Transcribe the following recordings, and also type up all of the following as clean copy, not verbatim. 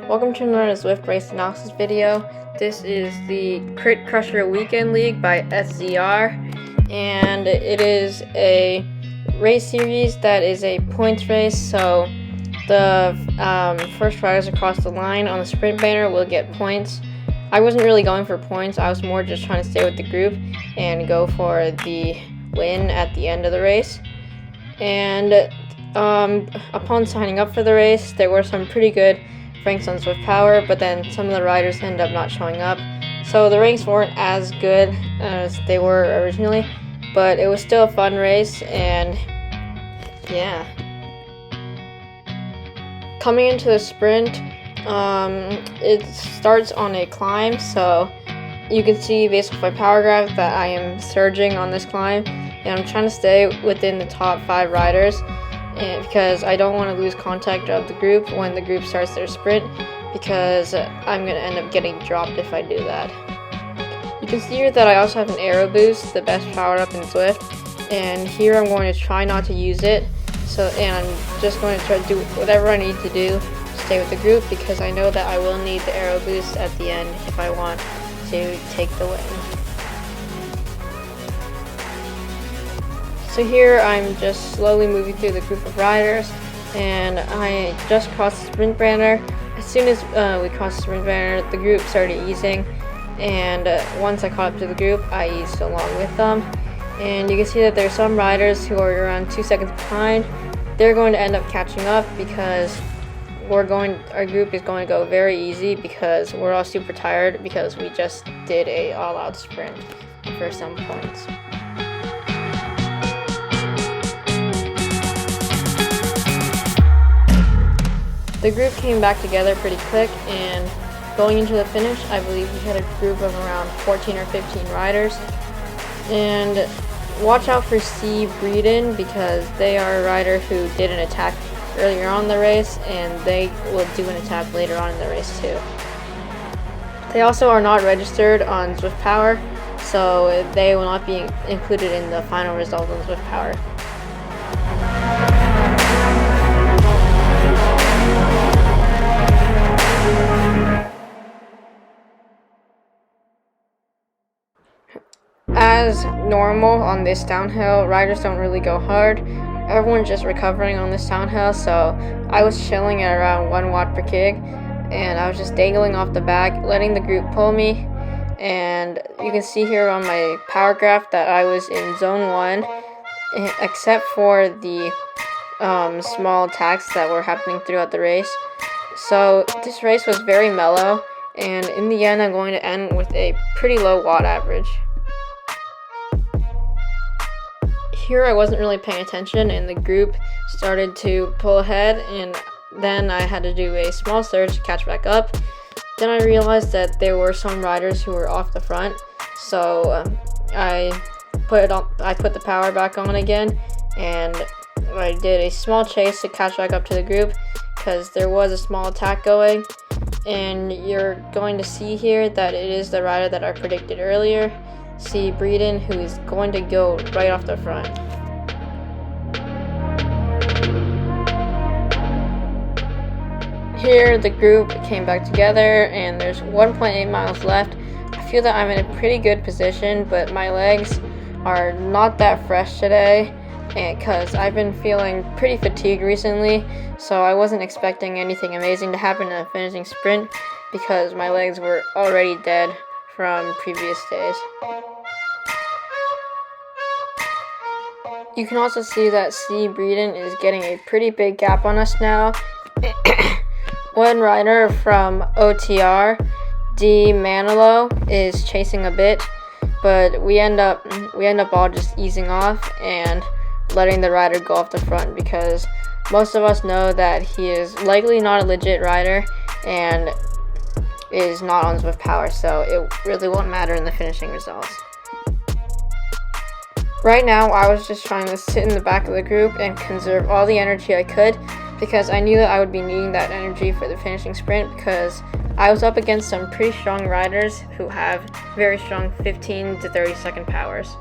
Welcome to another Zwift race analysis video. This is the Crit Crusher Weekend League by SZR, and it is a race series that is a points race. So the first riders across the line on the sprint banner will get points. I wasn't really going for points. I was more just trying to stay with the group and go for the win at the end of the race. And upon signing up for the race, there were some pretty good ranks on Zwift Power, but then some of the riders ended up not showing up, so the ranks weren't as good as they were originally, but it was still a fun race. And yeah, coming into the sprint, it starts on a climb, so you can see based off my power graph that I am surging on this climb, and I'm trying to stay within the top 5 riders, and because I don't want to lose contact of the group when the group starts their sprint, because I'm going to end up getting dropped if I do that. You can see here that I also have an aero boost, the best power up in Zwift, and here I'm going to try not to use it, and I'm just going to try to do whatever I need to do to stay with the group, because I know that I will need the aero boost at the end if I want to take the win. So here I'm just slowly moving through the group of riders, and I just crossed the sprint banner. As soon as we crossed the sprint banner, the group started easing, and once I caught up to the group, I eased along with them. And you can see that there's some riders who are around 2 seconds behind. They're going to end up catching up because our group is going to go very easy, because we're all super tired because we just did a all-out sprint for some points. The group came back together pretty quick, and going into the finish, I believe we had a group of around 14 or 15 riders. And watch out for C. Breeden, because they are a rider who did an attack earlier on in the race, and they will do an attack later on in the race too. They also are not registered on Zwift Power, so they will not be included in the final result on Zwift Power. As normal on this downhill, riders don't really go hard. Everyone's just recovering on this downhill, so I was chilling at around 1 watt per kig, and I was just dangling off the back, letting the group pull me. And you can see here on my power graph that I was in zone 1, except for the small attacks that were happening throughout the race. So this race was very mellow, and in the end I'm going to end with a pretty low watt average. Here I wasn't really paying attention, and the group started to pull ahead, and then I had to do a small surge to catch back up. Then I realized that there were some riders who were off the front, so I put the power back on again, and I did a small chase to catch back up to the group, because there was a small attack going. And you're going to see here that it is the rider that I predicted earlier, C. Breeden, who is going to go right off the front. Here the group came back together, and there's 1.8 miles left. I feel that I'm in a pretty good position, but my legs are not that fresh today, because I've been feeling pretty fatigued recently, so I wasn't expecting anything amazing to happen in the finishing sprint, because my legs were already dead from previous days. You can also see that C. Breeden is getting a pretty big gap on us now. One rider from OTR, D. Manilow, is chasing a bit, but we end up all just easing off and letting the rider go off the front, because most of us know that he is likely not a legit rider and is not on Zwift Power, so it really won't matter in the finishing results. Right now, I was just trying to sit in the back of the group and conserve all the energy I could, because I knew that I would be needing that energy for the finishing sprint, because I was up against some pretty strong riders who have very strong 15 to 30 second powers.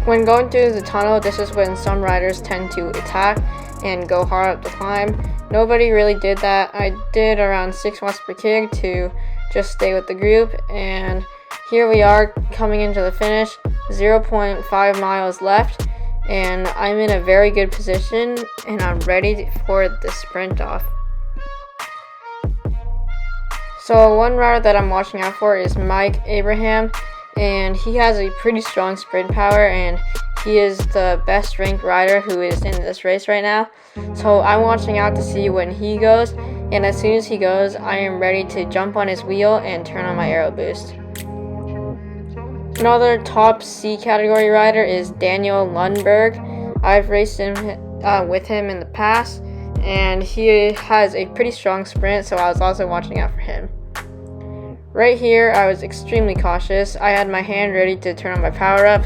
When going through the tunnel, this is when some riders tend to attack and go hard up the climb. Nobody really did that. I did around 6 watts per kg to just stay with the group, and here we are coming into the finish. 0.5 miles left, and I'm in a very good position, and I'm ready for the sprint off. So one rider that I'm watching out for is Mike Abraham, and he has a pretty strong sprint power, and he is the best ranked rider who is in this race right now. So I'm watching out to see when he goes, and as soon as he goes, I am ready to jump on his wheel and turn on my aero boost. Another top C category rider is Daniel Lundberg. I've raced with him in the past, and he has a pretty strong sprint, so I was also watching out for him. Right here, I was extremely cautious. I had my hand ready to turn on my power up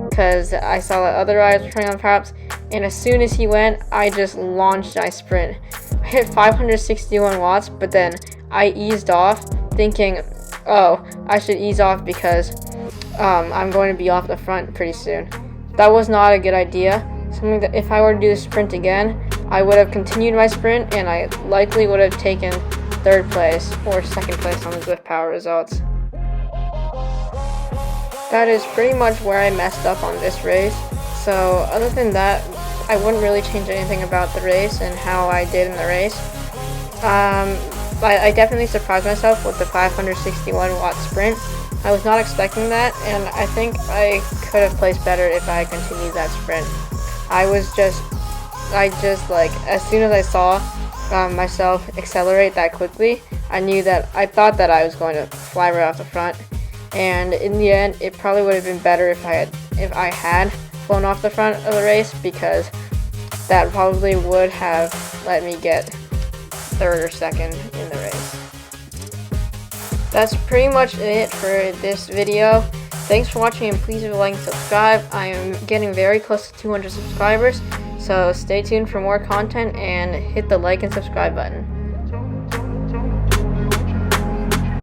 because I saw that other riders were turning on power ups, and as soon as he went, I just launched my sprint. I hit 561 watts, but then I eased off thinking, oh, I should ease off because I'm going to be off the front pretty soon. That was not a good idea. Something that if I were to do the sprint again, I would have continued my sprint, and I likely would have taken 3rd place or 2nd place on the Zwift power results. That is pretty much where I messed up on this race. So other than that, I wouldn't really change anything about the race and how I did in the race. I definitely surprised myself with the 561 watt sprint. I was not expecting that, and I think I could have placed better if I had continued that sprint. I just like, as soon as I saw myself accelerate that quickly, I thought that I was going to fly right off the front, and in the end, it probably would have been better if I had flown off the front of the race, because that probably would have let me get 3rd or 2nd in the race. That's pretty much it for this video. Thanks for watching, and please leave a like and subscribe. I am getting very close to 200 subscribers, so stay tuned for more content and hit the like and subscribe button.